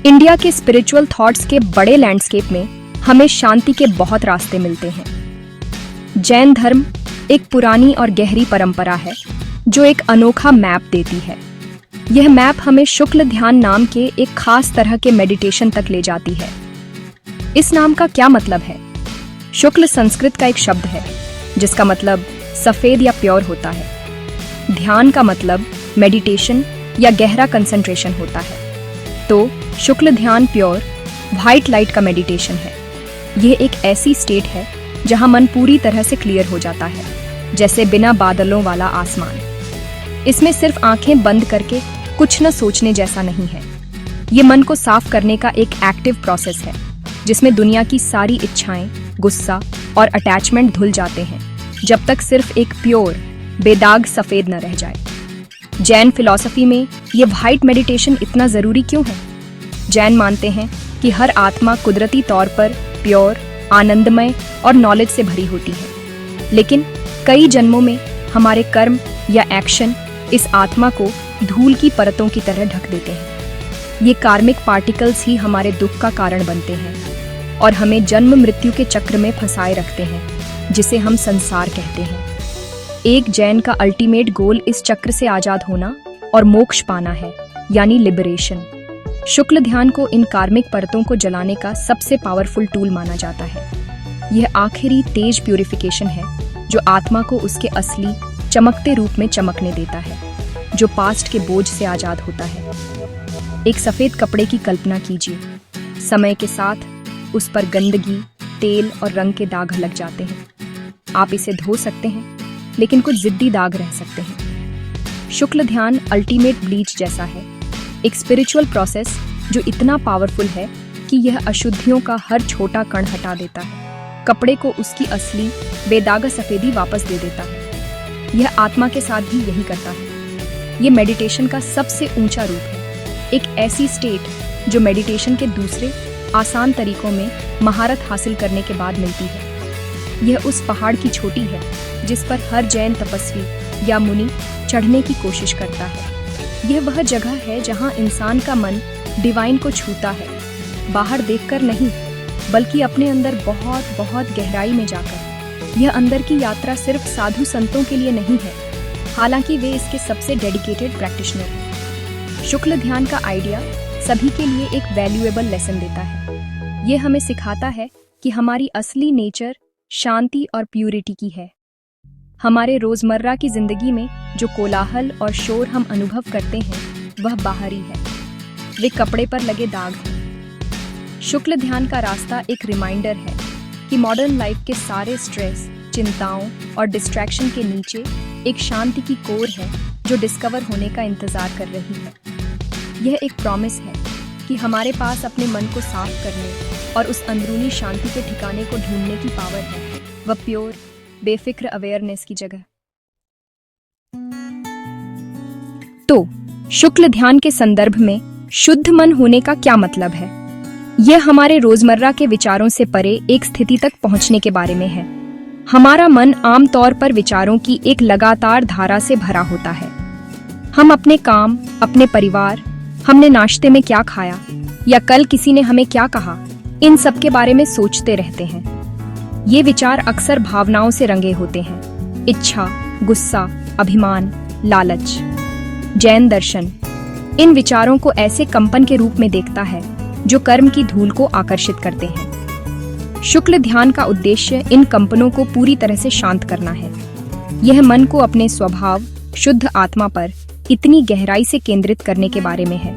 India के spiritual thoughts के बड़े लैंडस्केप में हमें शांति के बहुत रास्ते मिलते हैं। जैन धर्म एक पुरानी और गहरी परंपरा है जो एक अनोखा मैप देती है। यह मैप हमें शुक्ल ध्यान नाम के एक खास तरह के मेडिटेशन तक ले जाती है। इस नाम का क्या मतलब है? शुक्ल संस्कृत का एक शब्द है जिसका मतलब सफेद या प्योर होता है। ध्यान का मतलब मेडिटेशन या गहरा कंसंट्रेशन होता है। तो शुक्ल ध्यान प्योर व्हाइट लाइट का मेडिटेशन है। यह एक ऐसी स्टेट है जहां मन पूरी तरह से क्लियर हो जाता है, जैसे बिना बादलों वाला आसमान। इसमें सिर्फ आंखें बंद करके कुछ न सोचने जैसा नहीं है। ये मन को साफ करने का एक एक्टिव प्रोसेस है जिसमें दुनिया की सारी इच्छाएं, गुस्सा और अटैचमेंट धुल जाते हैं, जब तक सिर्फ एक प्योर बेदाग सफेद न रह जाए। जैन फिलॉसफी में ये व्हाइट मेडिटेशन इतना जरूरी क्यों है? जैन मानते हैं कि हर आत्मा कुदरती तौर पर प्योर, आनंदमय और नॉलेज से भरी होती है, लेकिन कई जन्मों में हमारे कर्म या एक्शन इस आत्मा को धूल की परतों की तरह ढक देते हैं। ये कार्मिक पार्टिकल्स ही हमारे दुख का कारण बनते हैं और हमें जन्म मृत्यु के चक्र में फंसाए रखते हैं, जिसे हम संसार कहते हैं। एक जैन का अल्टीमेट गोल इस चक्र से आजाद होना और मोक्ष पाना है, यानी लिबरेशन। शुक्ल ध्यान को इन कार्मिक परतों को जलाने का सबसे पावरफुल टूल माना जाता है। यह आखिरी तेज प्यूरिफिकेशन है जो आत्मा को उसके असली चमकते रूप में चमकने देता है, जो पास्ट के बोझ से आजाद होता है। एक सफेद कपड़े की कल्पना कीजिए। समय के साथ उस पर गंदगी, तेल और रंग के दाग लग जाते हैं। आप इसे धो सकते हैं, लेकिन कुछ जिद्दी दाग रह सकते हैं। शुक्ल ध्यान अल्टीमेट ब्लीच जैसा है, एक स्पिरिचुअल प्रोसेस जो इतना पावरफुल है कि यह अशुद्धियों का हर छोटा कण हटा देता है, कपड़े को उसकी असली बेदागा सफेदी वापस दे देता है। यह आत्मा के साथ भी यही करता है। यह मेडिटेशन का सबसे ऊंचा रूप है, एक ऐसी स्टेट जो मेडिटेशन के दूसरे आसान तरीकों में महारत हासिल करने के बाद मिलती है। यह उस पहाड़ की चोटी है जिस पर हर जैन तपस्वी या मुनि चढ़ने की कोशिश करता है। यह वह जगह है जहां इंसान का मन डिवाइन को छूता है, बाहर देखकर नहीं, बल्कि अपने अंदर बहुत बहुत गहराई में जाकर। यह अंदर की यात्रा सिर्फ साधु संतों के लिए नहीं है, हालांकि वे इसके सबसे डेडिकेटेड प्रैक्टिशनर हैं। शुक्ल ध्यान का आइडिया सभी के लिए एक वैल्यूएबल लेसन देता है। यह हमें सिखाता है कि हमारी असली नेचर शांति और प्यूरिटी की है। हमारे रोजमर्रा की जिंदगी में जो कोलाहल और शोर हम अनुभव करते हैं वह बाहरी है, वे कपड़े पर लगे दाग हैं। शुक्ल ध्यान का रास्ता एक रिमाइंडर है कि मॉडर्न लाइफ के सारे स्ट्रेस, चिंताओं और डिस्ट्रैक्शन के नीचे एक शांति की कोर है जो डिस्कवर होने का इंतजार कर रही है। यह एक प्रॉमिस है कि हमारे पास अपने मन को साफ करने और उस अंदरूनी शांति के ठिकाने को ढूंढने की पावर है, वह प्योर बेफिक्र अवेयरनेस की जगह। तो शुक्ल ध्यान के संदर्भ में शुद्ध मन होने का क्या मतलब है? यह हमारे रोजमर्रा के विचारों से परे एक स्थिति तक पहुंचने के बारे में है। हमारा मन आमतौर पर विचारों की एक लगातार धारा से भरा होता है। हम अपने काम, अपने परिवार, हमने नाश्ते में क्या खाया या कल किसी ने हमें क्या कहा, इन सब के बारे में सोचते रहते हैं। ये विचार अक्सर भावनाओं से रंगे होते हैं, इच्छा, गुस्सा, अभिमान, लालच। जैन दर्शन इन विचारों को ऐसे कंपन के रूप में देखता है जो कर्म की धूल को आकर्षित करते हैं। शुक्ल ध्यान का उद्देश्य इन कंपनों को पूरी तरह से शांत करना है। यह मन को अपने स्वभाव, शुद्ध आत्मा पर इतनी गहराई से केंद्रित करने के बारे में है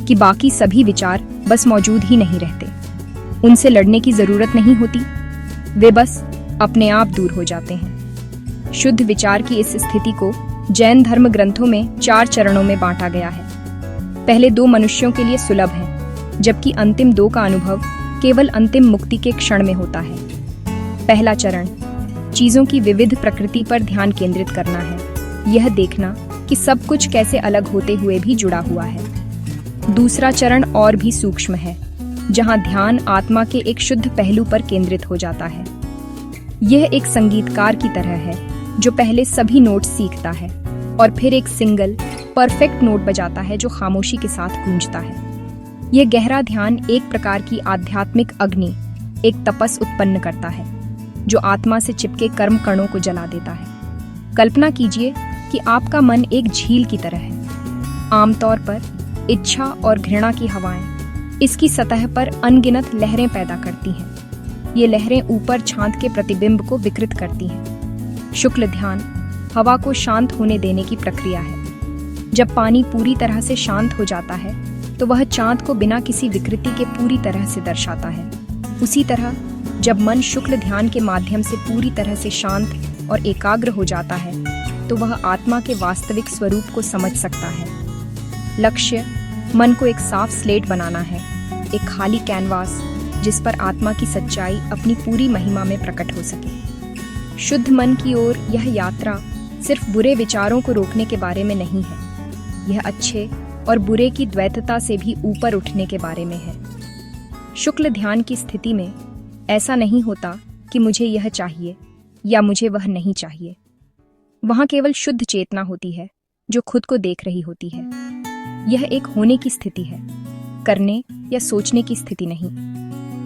कि बाकी सभी विचार बस मौजूद ही नहीं रहते। उनसे लड़ने की जरूरत नहीं होती, वे बस अपने आप दूर हो जाते हैं। शुद्ध विचार की इस स्थिति को जैन धर्म ग्रंथों में 4 चरणों में बांटा गया है। पहले 2 मनुष्यों के लिए सुलभ हैं, जबकि अंतिम 2 का अनुभव केवल अंतिम मुक्ति के क्षण में होता है। पहला चरण चीजों की विविध प्रकृति पर ध्यान केंद्रित करना है, यह देखना कि सब कुछ कैसे अलग होते हुए भी जुड़ा हुआ है। दूसरा चरण और भी सूक्ष्म है, जहां ध्यान आत्मा के एक शुद्ध पहलू पर केंद्रित हो जाता है। यह एक संगीतकार की तरह है जो पहले सभी नोट सीखता है और फिर एक सिंगल परफेक्ट नोट बजाता है जो खामोशी के साथ गूंजता है। यह गहरा ध्यान एक प्रकार की आध्यात्मिक अग्नि, एक तपस उत्पन्न करता है जो आत्मा से चिपके कर्म कणों को जला देता है। कल्पना कीजिए कि आपका मन एक झील की तरह है। आमतौर पर इच्छा और घृणा की हवाएं इसकी सतह पर अनगिनत लहरें पैदा करती हैं। ये लहरें ऊपर छांद के प्रतिबिंब को विकृत करती हैं। शुक्ल ध्यान हवा को शांत होने देने की प्रक्रिया है। जब पानी पूरी तरह से शांत हो जाता है तो वह चांद को बिना किसी विकृति के पूरी तरह से दर्शाता है। उसी तरह जब मन शुक्ल ध्यान के माध्यम से पूरी तरह से शांत और एकाग्र हो जाता है तो वह आत्मा के वास्तविक स्वरूप को समझ सकता है। लक्ष्य मन को एक साफ स्लेट बनाना है, एक खाली कैनवास जिस पर आत्मा की सच्चाई अपनी पूरी महिमा में प्रकट हो सके। शुद्ध मन की ओर यह यात्रा सिर्फ बुरे विचारों को रोकने के बारे में नहीं है, यह अच्छे और बुरे की द्वैतता से भी ऊपर उठने के बारे में है। शुक्ल ध्यान की स्थिति में ऐसा नहीं होता कि मुझे यह चाहिए या मुझे वह नहीं चाहिए। वहाँ केवल शुद्ध चेतना होती है जो खुद को देख रही होती है। यह एक होने की स्थिति है, करने या सोचने की स्थिति नहीं।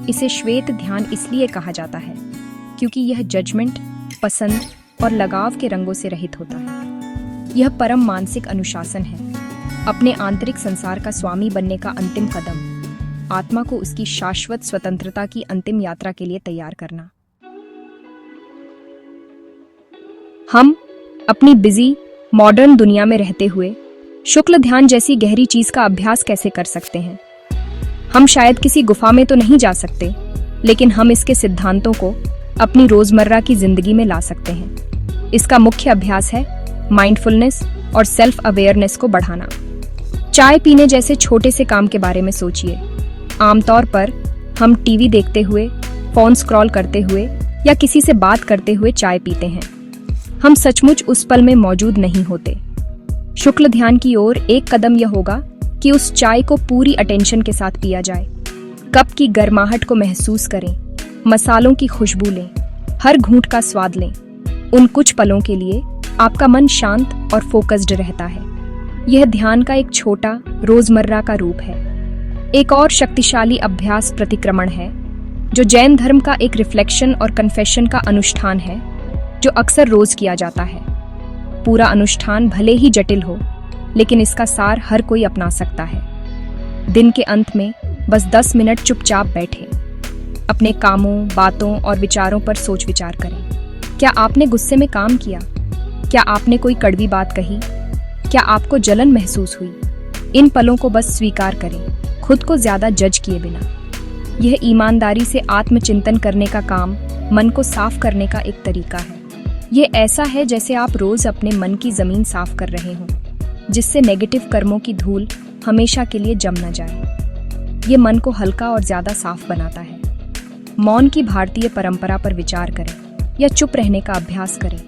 इसे श्वेत ध्यान इसलिए कहा जाता है क्योंकि यह जजमेंट, पसंद और लगाव के रंगों से रहित होता है। यह परम मानसिक अनुशासन है, अपने आंतरिक संसार का स्वामी बनने का अंतिम कदम, आत्मा को उसकी शाश्वत स्वतंत्रता की अंतिम यात्रा के लिए तैयार करना। हम अपनी बिजी मॉडर्न दुनिया में रहते हुए शुक्ल ध्यान जैसी गहरी चीज का अभ्यास कैसे कर सकते हैं? हम शायद किसी गुफा में तो नहीं जा सकते, लेकिन हम इसके सिद्धांतों को अपनी रोजमर्रा की जिंदगी में ला सकते हैं। इसका मुख्य अभ्यास है माइंडफुलनेस और सेल्फ अवेयरनेस को बढ़ाना। चाय पीने जैसे छोटे से काम के बारे में सोचिए। आमतौर पर हम टीवी देखते हुए, फोन स्क्रॉल करते हुए या किसी से बात करते हुए चाय पीते हैं। हम सचमुच उस पल में मौजूद नहीं होते। शुक्ल ध्यान की ओर एक कदम यह होगा कि उस चाय को पूरी अटेंशन के साथ पिया जाए। कप की गर्माहट को महसूस करें, मसालों की खुशबू लें, हर घूंट का स्वाद लें। उन कुछ पलों के लिए आपका मन शांत और फोकस्ड रहता है। यह ध्यान का एक छोटा रोजमर्रा का रूप है। एक और शक्तिशाली अभ्यास प्रतिक्रमण है, जो जैन धर्म का एक रिफ्लेक्शन और कन्फेशन का अनुष्ठान है, जो अक्सर रोज किया जाता है। पूरा अनुष्ठान भले ही जटिल हो, लेकिन इसका सार हर कोई अपना सकता है। दिन के अंत में बस 10 मिनट चुपचाप बैठे, अपने कामों, बातों और विचारों पर सोच विचार करें। क्या आपने गुस्से में काम किया? क्या आपने कोई कड़वी बात कही? क्या आपको जलन महसूस हुई? इन पलों को बस स्वीकार करें, खुद को ज्यादा जज किए बिना। यह ईमानदारी से आत्मचिंतन करने का काम मन को साफ करने का एक तरीका है। ये ऐसा है जैसे आप रोज अपने मन की जमीन साफ कर रहे हों, जिससे नेगेटिव कर्मों की धूल हमेशा के लिए जम न जाए। ये मन को हल्का और ज्यादा साफ बनाता है। मौन की भारतीय परंपरा पर विचार करें या चुप रहने का अभ्यास करें।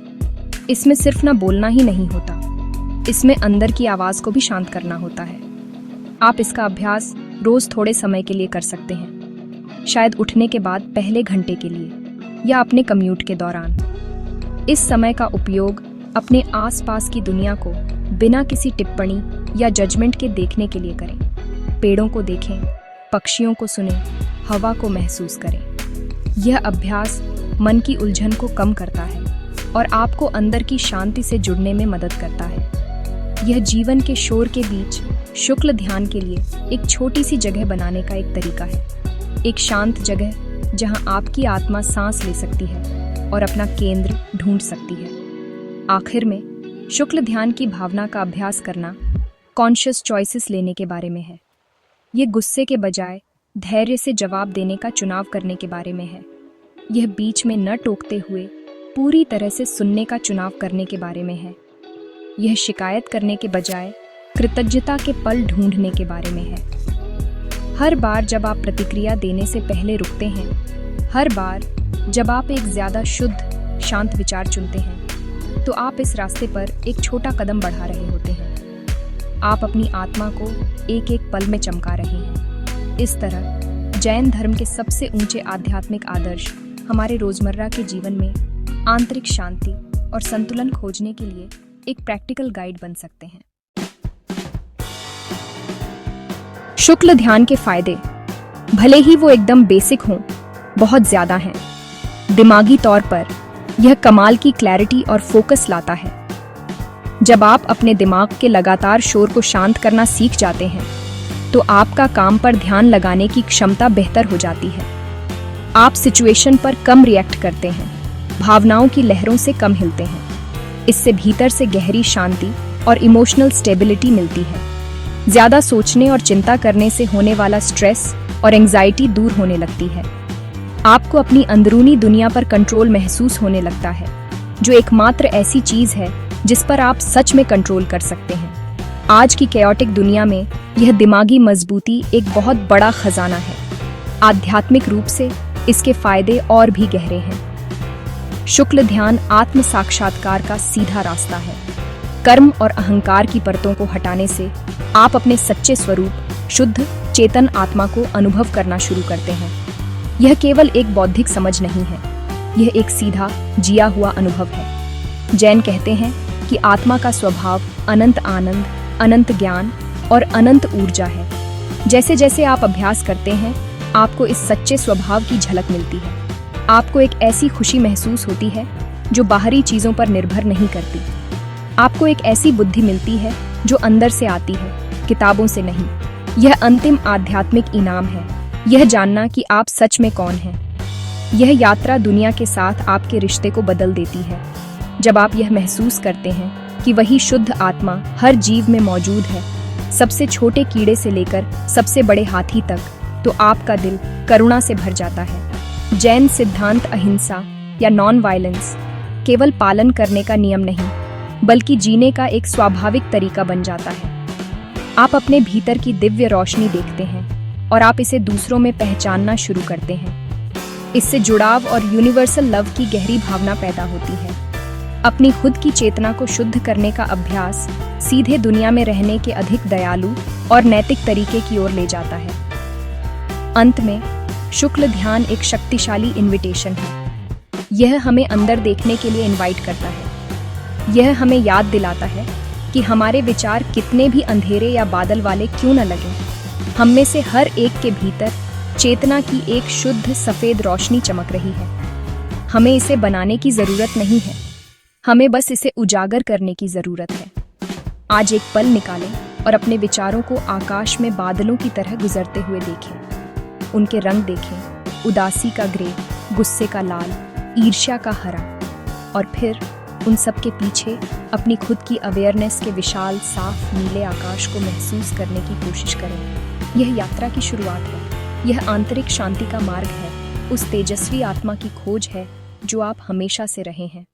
इसमें सिर्फ न बोलना ही नहीं होता, इसमें अंदर की आवाज को भी शांत करना होता है। आप इसका अभ्यास रोज थोड़े समय के लिए कर सकते हैं, शायद उठने के बाद पहले घंटे के लिए या अपने कम्यूट के दौरान। इस समय का उपयोग अपने आसपास की दुनिया को बिना किसी टिप्पणी या जजमेंट के देखने के लिए करें। पेड़ों को देखें, पक्षियों को सुनें, हवा को महसूस करें। यह अभ्यास मन की उलझन को कम करता है और आपको अंदर की शांति से जुड़ने में मदद करता है। यह जीवन के शोर के बीच शुक्ल ध्यान के लिए एक छोटी सी जगह बनाने का एक तरीका है। एक शांत जगह जहां आपकी आत्मा सांस ले सकती है और अपना केंद्र ढूंढ सकती है। आखिर में शुक्ल ध्यान की भावना का अभ्यास करना कॉन्शियस चॉइसेस लेने के बारे में है। ये गुस्से के बजाय धैर्य से जवाब देने का चुनाव करने के बारे में है। यह बीच में न टोकते हुए पूरी तरह से सुनने का चुनाव करने के बारे में है। यह शिकायत करने के बजाय कृतज्ञता के पल ढूंढने के बारे में है। हर बार जब आप प्रतिक्रिया देने से पहले रुकते हैं, हर बार जब आप एक ज्यादा शुद्ध शांत विचार चुनते हैं, तो आप इस रास्ते पर एक छोटा कदम बढ़ा रहे होते हैं। आप अपनी आत्मा को एक एक पल में चमका रहे हैं। इस तरह जैन धर्म के सबसे ऊंचे आध्यात्मिक आदर्श हमारे रोजमर्रा के जीवन में आंतरिक शांति और संतुलन खोजने के लिए एक प्रैक्टिकल गाइड बन सकते हैं। शुक्ल ध्यान के फायदे, भले ही वो एकदम बेसिक हों, बहुत ज्यादा हैं। दिमागी तौर पर यह कमाल की क्लैरिटी और फोकस लाता है। जब आप अपने दिमाग के लगातार शोर को शांत करना सीख जाते हैं तो आपका काम पर ध्यान लगाने की क्षमता बेहतर हो जाती है। आप सिचुएशन पर कम रिएक्ट करते हैं, भावनाओं की लहरों से कम हिलते हैं। इससे भीतर से गहरी शांति और इमोशनल स्टेबिलिटी मिलती है। ज्यादा सोचने और चिंता करने से होने वाला स्ट्रेस और एंजाइटी दूर होने लगती है। आपको अपनी अंदरूनी दुनिया पर कंट्रोल महसूस होने लगता है, जो एकमात्र ऐसी चीज है जिस पर आप सच में कंट्रोल कर सकते हैं। आज की कैओटिक दुनिया में यह दिमागी मजबूती एक बहुत बड़ा खजाना है। आध्यात्मिक रूप से इसके फायदे और भी गहरे हैं। शुक्ल ध्यान आत्म साक्षात्कार का सीधा रास्ता है। कर्म और अहंकार की परतों को हटाने से आप अपने सच्चे स्वरूप, शुद्ध चेतन आत्मा को अनुभव करना शुरू करते हैं। यह केवल एक बौद्धिक समझ नहीं है, यह एक सीधा जिया हुआ अनुभव है। जैन कहते हैं कि आत्मा का स्वभाव अनंत आनंद, अनंत ज्ञान और अनंत ऊर्जा है। जैसे जैसे आप अभ्यास करते हैं, आपको इस सच्चे स्वभाव की झलक मिलती है। आपको एक ऐसी खुशी महसूस होती है जो बाहरी चीजों पर निर्भर नहीं करती। आपको एक ऐसी बुद्धि मिलती है जो अंदर से आती है, किताबों से नहीं। यह अंतिम आध्यात्मिक इनाम है, यह जानना कि आप सच में कौन हैं। यह यात्रा दुनिया के साथ आपके रिश्ते को बदल देती है। जब आप यह महसूस करते हैं कि वही शुद्ध आत्मा हर जीव में मौजूद है, सबसे छोटे कीड़े से लेकर सबसे बड़े हाथी तक, तो आपका दिल करुणा से भर जाता है। जैन सिद्धांत अहिंसा या नॉन वायलेंस केवल पालन करने का नियम नहीं, बल्कि जीने का एक स्वाभाविक तरीका बन जाता है। आप अपने भीतर की दिव्य रोशनी देखते हैं और आप इसे दूसरों में पहचानना शुरू करते हैं। इससे जुड़ाव और यूनिवर्सल लव की गहरी भावना पैदा होती है। अपनी खुद की चेतना को शुद्ध करने का अभ्यास सीधे दुनिया में रहने के अधिक दयालु और नैतिक तरीके की ओर ले जाता है। अंत में, शुक्ल ध्यान एक शक्तिशाली इन्विटेशन है। यह हमें अंदर देखने के लिए इनवाइट करता है। यह हमें याद दिलाता है कि हमारे विचार कितने भी अंधेरे या बादल वाले क्यों न लगें, हम में से हर एक के भीतर चेतना की एक शुद्ध सफेद रोशनी चमक रही है। हमें इसे बनाने की जरूरत नहीं है, हमें बस इसे उजागर करने की जरूरत है। आज एक पल निकालें और अपने विचारों को आकाश में बादलों की तरह गुजरते हुए देखें। उनके रंग देखें, उदासी का ग्रे, गुस्से का लाल, ईर्ष्या का हरा, और फिर उन सब के पीछे अपनी खुद की अवेयरनेस के विशाल साफ नीले आकाश को महसूस करने की कोशिश करें। यह यात्रा की शुरुआत है, यह आंतरिक शांति का मार्ग है, उस तेजस्वी आत्मा की खोज है जो आप हमेशा से रहे हैं।